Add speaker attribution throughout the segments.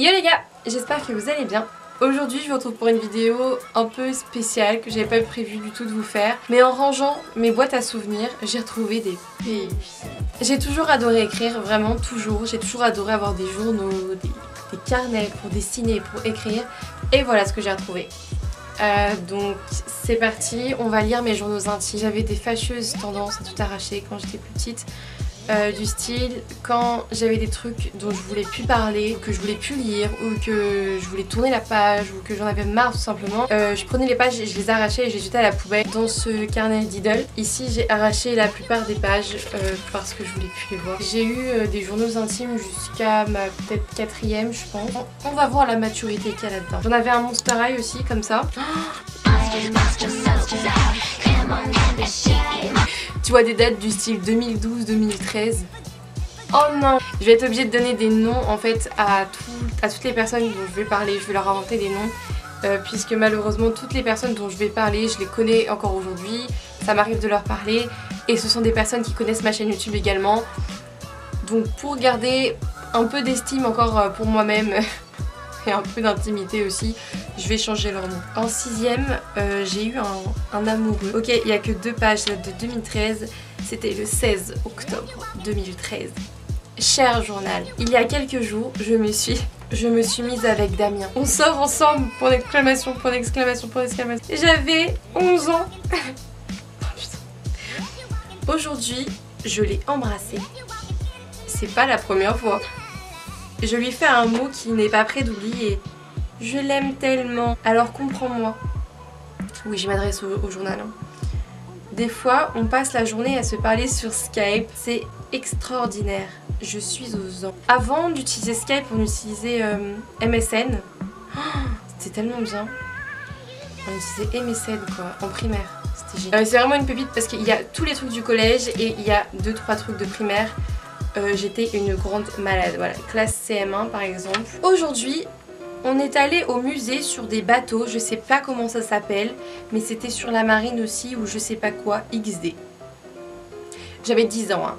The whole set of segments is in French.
Speaker 1: Yo les gars, j'espère que vous allez bien. Aujourd'hui je vous retrouve pour une vidéo un peu spéciale que j'avais pas prévu du tout de vous faire. Mais en rangeant mes boîtes à souvenirs, j'ai retrouvé des pépites. J'ai toujours adoré écrire, vraiment toujours. J'ai toujours adoré avoir des journaux, des carnets pour dessiner, pour écrire. Et voilà ce que j'ai retrouvé. Donc c'est parti, on va lire mes journaux intimes. J'avais des fâcheuses tendances à tout arracher quand j'étais plus petite. Du style quand j'avais des trucs dont je voulais plus parler, que je voulais plus lire ou que je voulais tourner la page ou que j'en avais marre tout simplement, je prenais les pages et je les arrachais et je les jetais à la poubelle. Dans ce carnet Diddle, ici j'ai arraché la plupart des pages parce que je voulais plus les voir. J'ai eu des journaux intimes jusqu'à ma peut-être 4e je pense. On va voir la maturité qu'il y a là-dedans. J'en avais un Monster High aussi comme ça. Tu vois des dates du style 2012-2013. Oh non! Je vais être obligée de donner des noms en fait à toutes les personnes dont je vais parler. Je vais leur inventer des noms puisque malheureusement toutes les personnes dont je vais parler, je les connais encore aujourd'hui. Ça m'arrive de leur parler et ce sont des personnes qui connaissent ma chaîne YouTube également. Donc pour garder un peu d'estime encore pour moi-même et un peu d'intimité aussi, je vais changer leur nom. En 6e, j'ai eu un amoureux. Ok, il n'y a que 2 pages, ça date de 2013. C'était le 16 octobre 2013. Cher journal, il y a quelques jours, je me suis mise avec Damien. On sort ensemble, pour l'exclamation, pour l'exclamation, pour l'exclamation. J'avais 11 ans. Aujourd'hui, je l'ai embrassé. C'est pas la première fois. Je lui fais un mot qui n'est pas prêt d'oublier. Je l'aime tellement, alors comprends-moi. Oui, je m'adresse au journal. Des fois, on passe la journée à se parler sur Skype. C'est extraordinaire. Je suis aux anges. Avant d'utiliser Skype, on utilisait MSN. Oh, c'était tellement bien. On utilisait MSN quoi, en primaire. C'était génial. C'est vraiment une pépite parce qu'il y a tous les trucs du collège et il y a 2-3 trucs de primaire. J'étais une grande malade, voilà, classe CM1 par exemple. Aujourd'hui, on est allé au musée sur des bateaux, je sais pas comment ça s'appelle, mais c'était sur la marine aussi ou je sais pas quoi, XD. J'avais 10 ans, hein.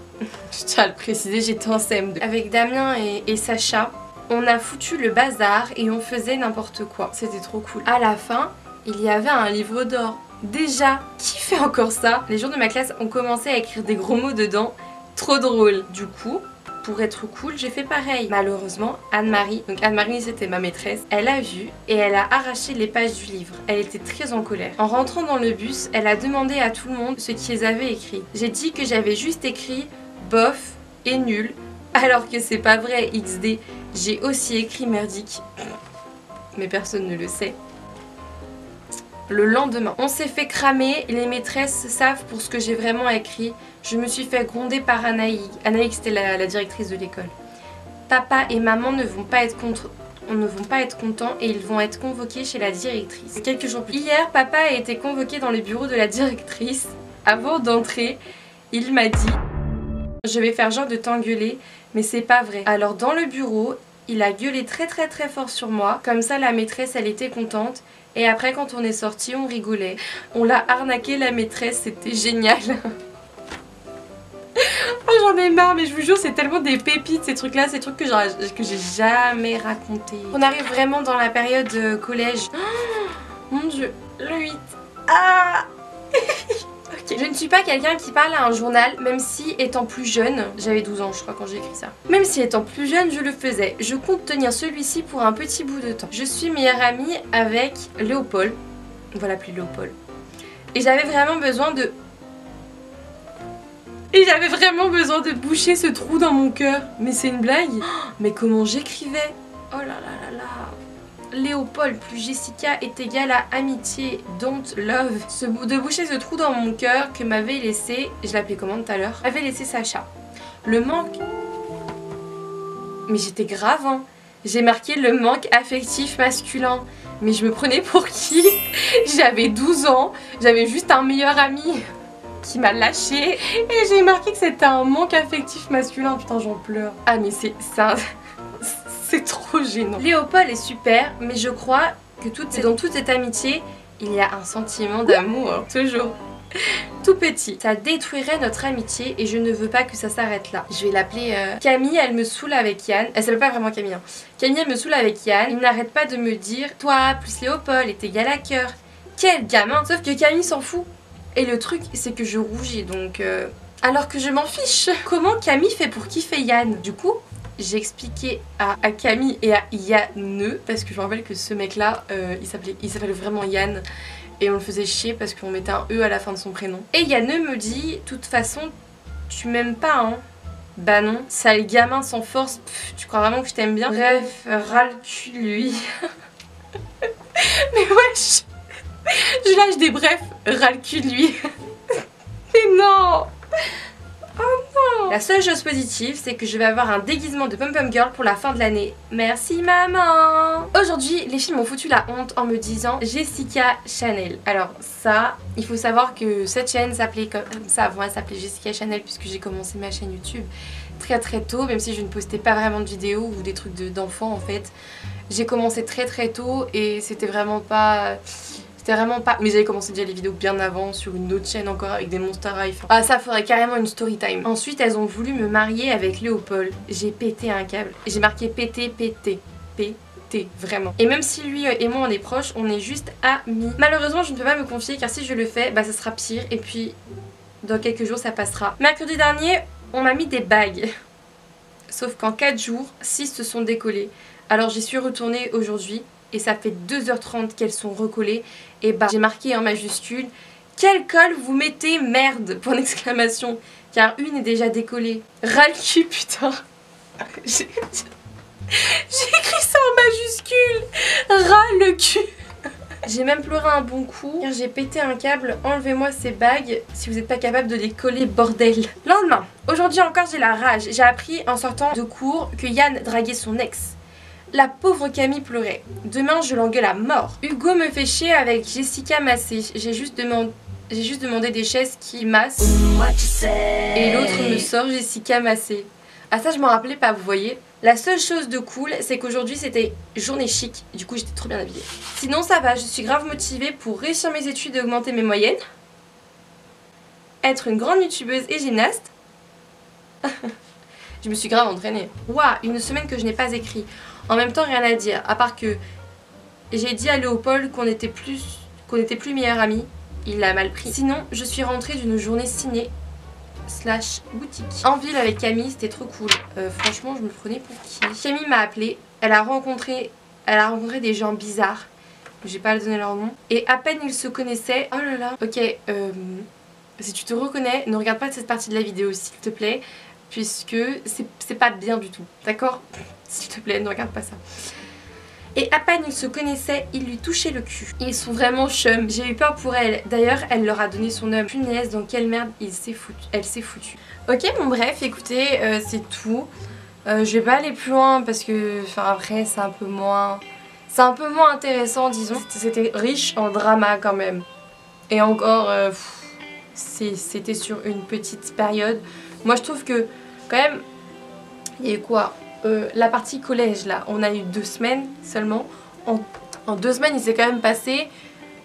Speaker 1: Je tiens à le préciser, j'étais en CM2. Avec Damien et Sacha, on a foutu le bazar et on faisait n'importe quoi. C'était trop cool. À la fin, il y avait un livre d'or. Déjà, qui fait encore ça? Les gens de ma classe ont commencé à écrire des gros mots dedans. Trop drôle. Du coup, pour être cool, j'ai fait pareil. Malheureusement, Anne-Marie, donc Anne-Marie c'était ma maîtresse, elle a vu et elle a arraché les pages du livre. Elle était très en colère. En rentrant dans le bus, elle a demandé à tout le monde ce qu'ils avaient écrit. J'ai dit que j'avais juste écrit bof et nul, alors que c'est pas vrai XD. J'ai aussi écrit merdique, mais personne ne le sait. Le lendemain, on s'est fait cramer, les maîtresses savent pour ce que j'ai vraiment écrit. Je me suis fait gronder par Anaïg. Anaïg c'était la directrice de l'école. Papa et maman ne vont pas être contents et ils vont être convoqués chez la directrice. Quelques jours plus tard. Hier, papa a été convoqué dans le bureau de la directrice. Avant d'entrer, il m'a dit « Je vais faire genre de t'engueuler, mais c'est pas vrai. » Alors dans le bureau, il a gueulé très fort sur moi. Comme ça, la maîtresse, elle était contente. Et après, quand on est sorti, on rigolait. On l'a arnaqué, la maîtresse, c'était génial. Oh, j'en ai marre, mais je vous jure, c'est tellement des pépites ces trucs-là, ces trucs que j'ai jamais raconté. On arrive vraiment dans la période collège. Oh, mon dieu, le 8. Ah okay. Je ne suis pas quelqu'un qui parle à un journal, même si étant plus jeune, j'avais 12 ans je crois quand j'ai écrit ça. Même si étant plus jeune, je le faisais. Je compte tenir celui-ci pour un petit bout de temps. Je suis meilleure amie avec Léopold. On va l'appeler Léopold. Et j'avais vraiment besoin de... boucher ce trou dans mon cœur. Mais c'est une blague. Mais comment j'écrivais? Oh là là là là. Léopold plus Jessica est égal à amitié, don't love. De boucher ce trou dans mon cœur que m'avait laissé, je l'appelais comment tout à l'heure, m'avait laissé Sacha. Le manque... Mais j'étais grave hein. J'ai marqué le manque affectif masculin. Mais je me prenais pour qui? J'avais 12 ans, j'avais juste un meilleur ami qui m'a lâché et j'ai marqué que c'était un manque affectif masculin. Putain j'en pleure. Ah mais c'est ça... C'est trop gênant. Léopold est super, mais je crois que dans toute cette amitié, il y a un sentiment d'amour. Toujours. Tout petit. Ça détruirait notre amitié et je ne veux pas que ça s'arrête là. Je vais l'appeler Camille, elle me saoule avec Yann. Elle s'appelle pas vraiment Camille. Hein. Camille, elle me saoule avec Yann. Il n'arrête pas de me dire toi plus Léopold est égal à cœur. Quel gamin. Sauf que Camille s'en fout. Et le truc, c'est que je rougis donc... Alors que je m'en fiche. Comment Camille fait pour kiffer Yann? Du coup, j'ai expliqué à Camille et à Yann, parce que je me rappelle que ce mec là, il s'appelait vraiment Yann. Et on le faisait chier parce qu'on mettait un E à la fin de son prénom. Et Yann me dit, de toute façon, tu m'aimes pas hein. Bah non, sale gamin sans force, tu crois vraiment que je t'aime bien? Bref, ras le cul lui. Mais wesh, je lâche des brefs, ras le cul de lui. Mais non. Oh non. La seule chose positive, c'est que je vais avoir un déguisement de pom-pom girl pour la fin de l'année. Merci maman. Aujourd'hui, les filles m'ont foutu la honte en me disant Jessica Chanel. Alors ça, il faut savoir que cette chaîne s'appelait comme ça avant, elle s'appelait Jessica Chanel puisque j'ai commencé ma chaîne YouTube très tôt, même si je ne postais pas vraiment de vidéos ou des trucs d'enfants en fait. J'ai commencé très tôt et c'était vraiment pas... Mais j'avais commencé déjà les vidéos bien avant sur une autre chaîne encore avec des Monster High. Ah ça faudrait carrément une story time. Ensuite elles ont voulu me marier avec Léopold. J'ai pété un câble. J'ai marqué pété. Vraiment. Et même si lui et moi on est proches, on est juste amis. Malheureusement je ne peux pas me confier car si je le fais, bah ça sera pire. Et puis dans quelques jours ça passera. Mercredi dernier on m'a mis des bagues. Sauf qu'en 4 jours, 6 se sont décollées. Alors j'y suis retournée aujourd'hui. Et ça fait 2h30 qu'elles sont recollées. Et bah j'ai marqué en majuscule quel col vous mettez merde pour l'exclamation. Car une est déjà décollée. Ras le cul putain. J'ai écrit ça en majuscule. Ras le cul. J'ai même pleuré un bon coup car j'ai pété un câble. Enlevez-moi ces bagues si vous n'êtes pas capable de les coller, bordel. Lendemain, aujourd'hui encore j'ai la rage. J'ai appris en sortant de cours que Yann draguait son ex. La pauvre Camille pleurait. Demain je l'engueule à mort. Hugo me fait chier avec Jessica Massé. J'ai juste demandé des chaises qui massent. Et l'autre me sort Jessica Massé. Ah ça je m'en rappelais pas, vous voyez. La seule chose de cool c'est qu'aujourd'hui c'était journée chic. Du coup j'étais trop bien habillée. Sinon ça va, je suis grave motivée pour réussir mes études et augmenter mes moyennes. Être une grande youtubeuse et gymnaste. Je me suis grave entraînée. Waouh, une semaine que je n'ai pas écrit. En même temps, rien à dire. À part que j'ai dit à Léopold qu'on était plus meilleurs amis. Il l'a mal pris. Sinon, je suis rentrée d'une journée ciné / boutique. En ville avec Camille, c'était trop cool. Franchement, je me prenais pour qui? Camille m'a appelée. Elle a rencontré des gens bizarres. Je vais pas leur donner leur nom. Et à peine ils se connaissaient. Oh là là. Ok, si tu te reconnais, ne regarde pas cette partie de la vidéo, s'il te plaît. Puisque c'est pas bien du tout, d'accord? S'il te plaît, ne regarde pas ça. Et à peine ils se connaissaient, il lui touchait le cul. Ils sont vraiment chum. J'ai eu peur pour elle. D'ailleurs, elle leur a donné son homme. Punaise, dans quelle merde elle s'est foutue. Ok, bon bref, écoutez, c'est tout. Je vais pas aller plus loin parce que, enfin après, c'est un peu moins intéressant, disons. C'était riche en drama quand même. Et encore, c'était sur une petite période. Moi je trouve que quand même, il y a eu quoi, la partie collège là, on a eu 2 semaines seulement. En 2 semaines il s'est quand même passé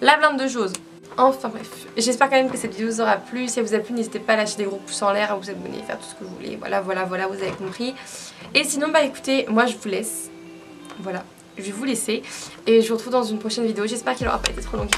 Speaker 1: la blinde de choses. Enfin bref, j'espère quand même que cette vidéo vous aura plu. Si elle vous a plu, n'hésitez pas à lâcher des gros pouces en l'air, à vous abonner, faire tout ce que vous voulez. Voilà, vous avez compris. Et sinon bah écoutez, moi je vous laisse. Voilà, je vais vous laisser. Et je vous retrouve dans une prochaine vidéo. J'espère qu'elle aura pas été trop longue.